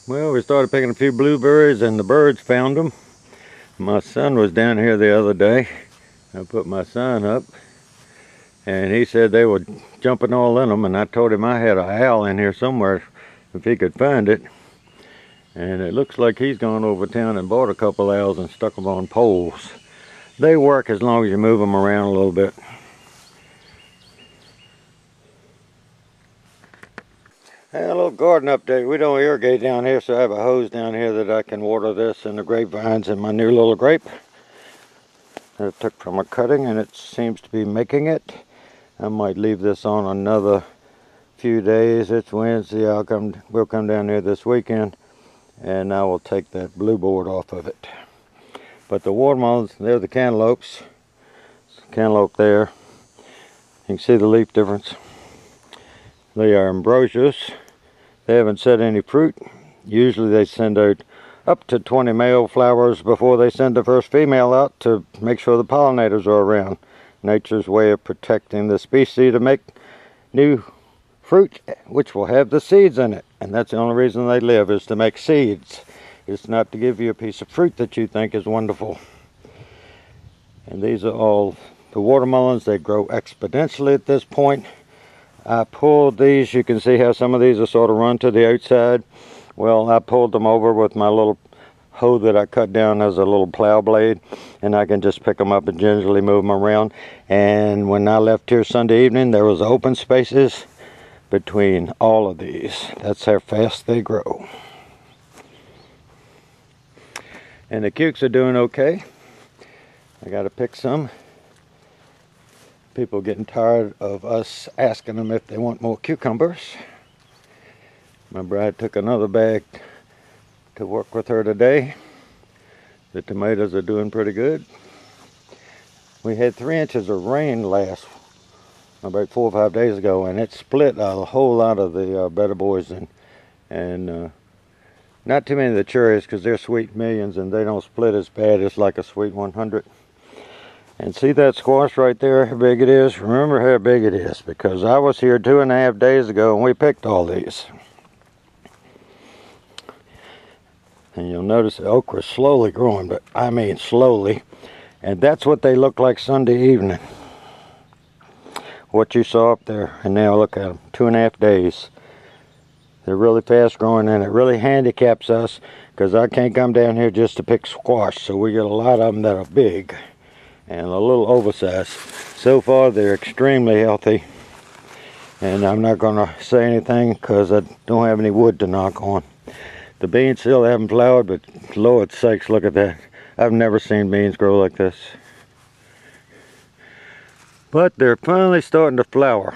Well, we started picking a few blueberries and the birds found them. My son was down here the other day. I put my son up and he said they were jumping all in them, and I told him I had an owl in here somewhere if he could find it. And it looks like he's gone over town and bought a couple owls and stuck them on poles. They work as long as you move them around a little bit. Hey, a little garden update. We don't irrigate down here, so I have a hose down here that I can water this and the grapevines in my new little grape that I took from a cutting, and it seems to be making it. I might leave this on another few days. It's Wednesday. We'll come down here this weekend and I will take that blue board off of it. But the watermelons, they're the cantaloupes. Cantaloupe there. You can see the leaf difference. They are ambrosias. They haven't set any fruit. Usually they send out up to 20 male flowers before they send the first female out to make sure the pollinators are around. Nature's way of protecting the species to make new fruit, which will have the seeds in it. And that's the only reason they live, is to make seeds. It's not to give you a piece of fruit that you think is wonderful. And these are all the watermelons. They grow exponentially at this point. I pulled these. You can see how some of these are sort of run to the outside. Well, I pulled them over with my little hoe that I cut down as a little plow blade, and I can just pick them up and gingerly move them around. And when I left here Sunday evening, there was open spaces between all of these. That's how fast they grow. And the cukes are doing okay. I got to pick some. People getting tired of us asking them if they want more cucumbers. My bride took another bag to work with her today. The tomatoes are doing pretty good. We had 3 inches of rain about 4 or 5 days ago, and it split a whole lot of the better boys and not too many of the cherries, because they're sweet millions and they don't split as bad as like a sweet 100. And see that squash right there, how big it is? Remember how big it is, because I was here 2.5 days ago and we picked all these. And you'll notice the okra is slowly growing, but I mean slowly. And that's what they look like Sunday evening. What you saw up there, and now look at them, 2.5 days. They're really fast growing, and it really handicaps us because I can't come down here just to pick squash. So we get a lot of them that are big and a little oversized. So far they're extremely healthy, and I'm not going to say anything because I don't have any wood to knock on. The beans still haven't flowered, but Lord sakes, look at that. I've never seen beans grow like this. But they're finally starting to flower.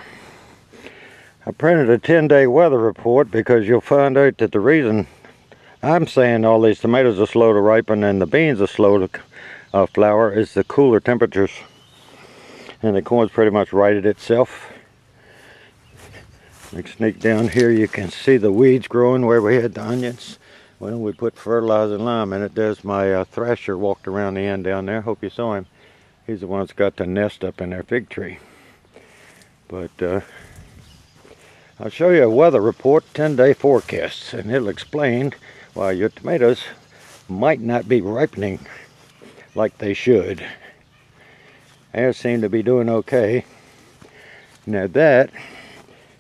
I printed a 10-day weather report because you'll find out that the reason I'm saying all these tomatoes are slow to ripen and the beans are slow to flower is the cooler temperatures, and the corn's pretty much righted itself. We sneak down here, you can see the weeds growing where we had the onions. Well, we put fertilizer and lime in it. There's my thrasher walked around the end down there. Hope you saw him. He's the one that's got the nest up in their fig tree. But I'll show you a weather report, 10-day forecast, and it'll explain why your tomatoes might not be ripening like they should. They seem to be doing okay. Now that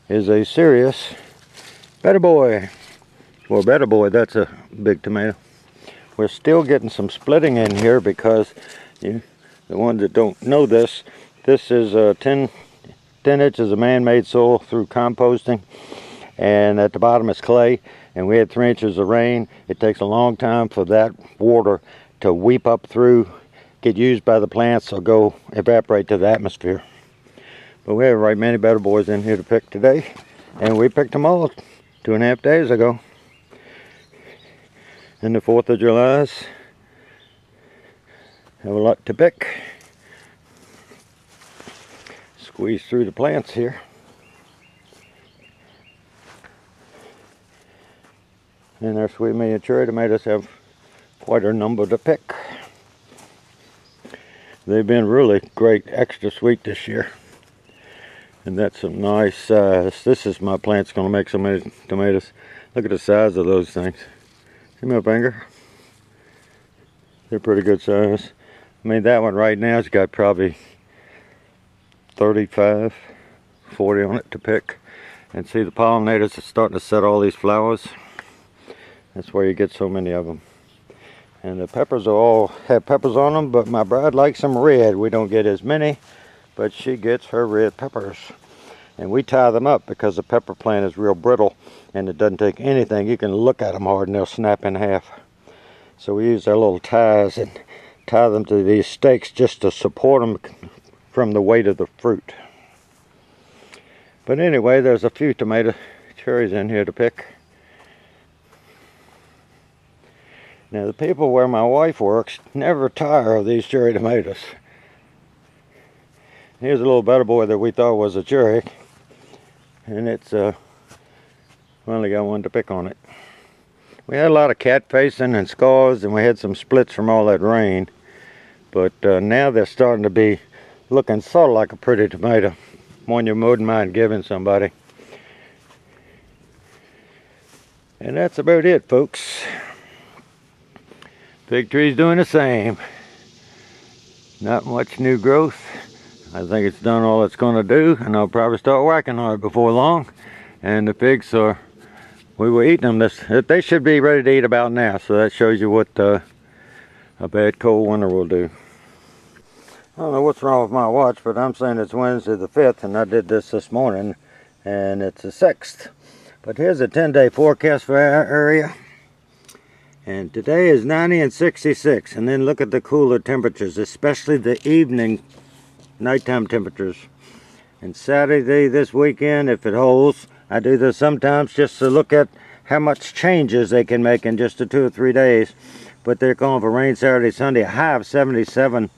is a serious better boy. Well, better boy, that's a big tomato. We're still getting some splitting in here because the ones that don't know this is 10 inches of man-made soil through composting, and at the bottom is clay, and we had 3 inches of rain. It takes a long time for that water to weep up through, get used by the plants, or go evaporate to the atmosphere. But we have right many better boys in here to pick today, and we picked them all 2.5 days ago. And the 4th of July's have a lot to pick. Squeeze through the plants here. And our sweet million cherry tomatoes have quite a number to pick. They've been really great, extra sweet this year. And that's some nice size. This is my plant's going to make so many tomatoes. Look at the size of those things. See my finger? They're pretty good size. I mean, that one right now has got probably 35, 40 on it to pick. And see, the pollinators are starting to set all these flowers. That's why you get so many of them. And the peppers all have peppers on them, but my bride likes them red. We don't get as many, but she gets her red peppers. And we tie them up because the pepper plant is real brittle and it doesn't take anything. You can look at them hard and they'll snap in half. So we use our little ties and tie them to these stakes just to support them from the weight of the fruit. But anyway, there's a few tomato cherries in here to pick. Now the people where my wife works never tire of these cherry tomatoes. Here's a little better boy that we thought was a cherry. And it's finally got one to pick on it. We had a lot of cat facing and scars, and we had some splits from all that rain. But now they're starting to be looking sort of like a pretty tomato. One you wouldn't mind giving somebody. And that's about it, folks. Fig tree's doing the same. Not much new growth. I think it's done all it's going to do, and I'll probably start whacking on it before long. And the pigs are, we were eating them they should be ready to eat about now, so that shows you what a bad cold winter will do. I don't know what's wrong with my watch, but I'm saying it's Wednesday the 5th, and I did this morning, and it's the 6th. But here's a 10-day forecast for our area. And today is 90 and 66, and then look at the cooler temperatures, especially the evening nighttime temperatures. And Saturday this weekend, if it holds, I do this sometimes just to look at how much changes they can make in just 2 or 3 days. But they're calling for rain Saturday, Sunday, a high of 77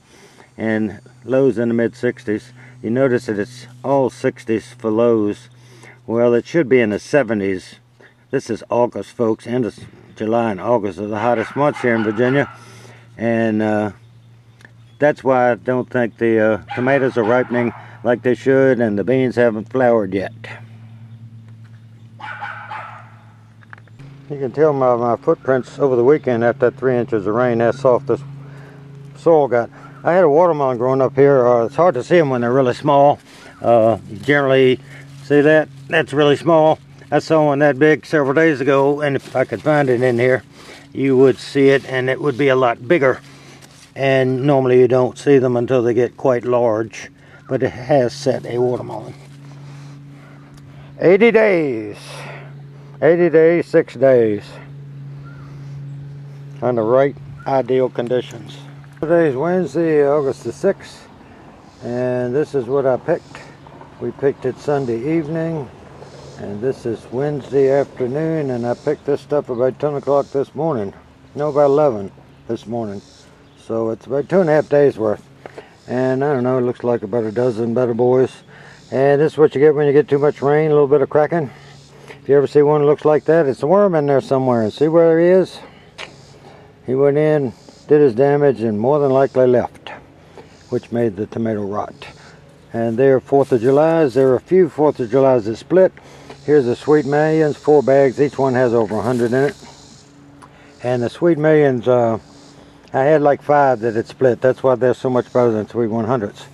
and lows in the mid 60s. You notice that it's all 60s for lows. Well, it should be in the 70s. This is August, folks. End of July and August are the hottest months here in Virginia. And that's why I don't think the tomatoes are ripening like they should, and the beans haven't flowered yet. You can tell my footprints over the weekend after that 3 inches of rain, how soft this soil got. I had a watermelon growing up here. It's hard to see them when they're really small. You generally see that? That's really small. I saw one that big several days ago, and if I could find it in here, you would see it, and it would be a lot bigger. And normally you don't see them until they get quite large, but it has set a watermelon. 80 days. 80 days, 6 days. On the right ideal conditions. Today's Wednesday, August the 6th, and this is what I picked. We picked it Sunday evening, and this is Wednesday afternoon, and I picked this stuff about 10 o'clock this morning. No, about 11 this morning. So it's about 2.5 days worth. And I don't know, it looks like about a dozen better boys. And this is what you get when you get too much rain, a little bit of cracking. If you ever see one that looks like that, it's a worm in there somewhere. And see where he is? He went in, did his damage, and more than likely left, which made the tomato rot. And there are 4th of Julys. There are a few 4th of Julys that split. Here's the Sweet Millions, 4 bags. Each one has over 100 in it. And the Sweet Millions, I had like 5 that had split. That's why they're so much better than Sweet 100s.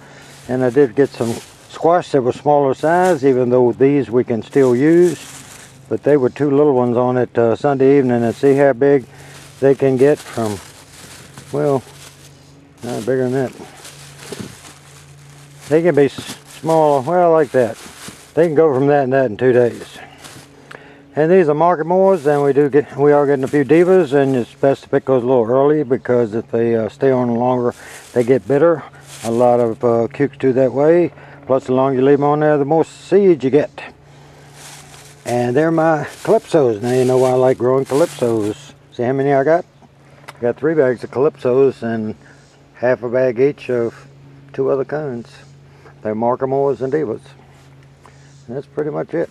And I did get some squash that were smaller size, even though these we can still use. But they were 2 little ones on it Sunday evening, and see how big they can get from, well, not bigger than that. They can be small, well, like that. They can go from that and that in 2 days. And these are market moors, and we are getting a few divas, and it's best to pick those a little early because if they stay on longer, they get bitter. A lot of cukes do that way. Plus, the longer you leave them on there, the more seeds you get. And they're my calypsos. Now you know why I like growing calypsos. See how many I got? I got 3 bags of calypsos and half a bag each of 2 other kinds. They're market moors and divas. And that's pretty much it.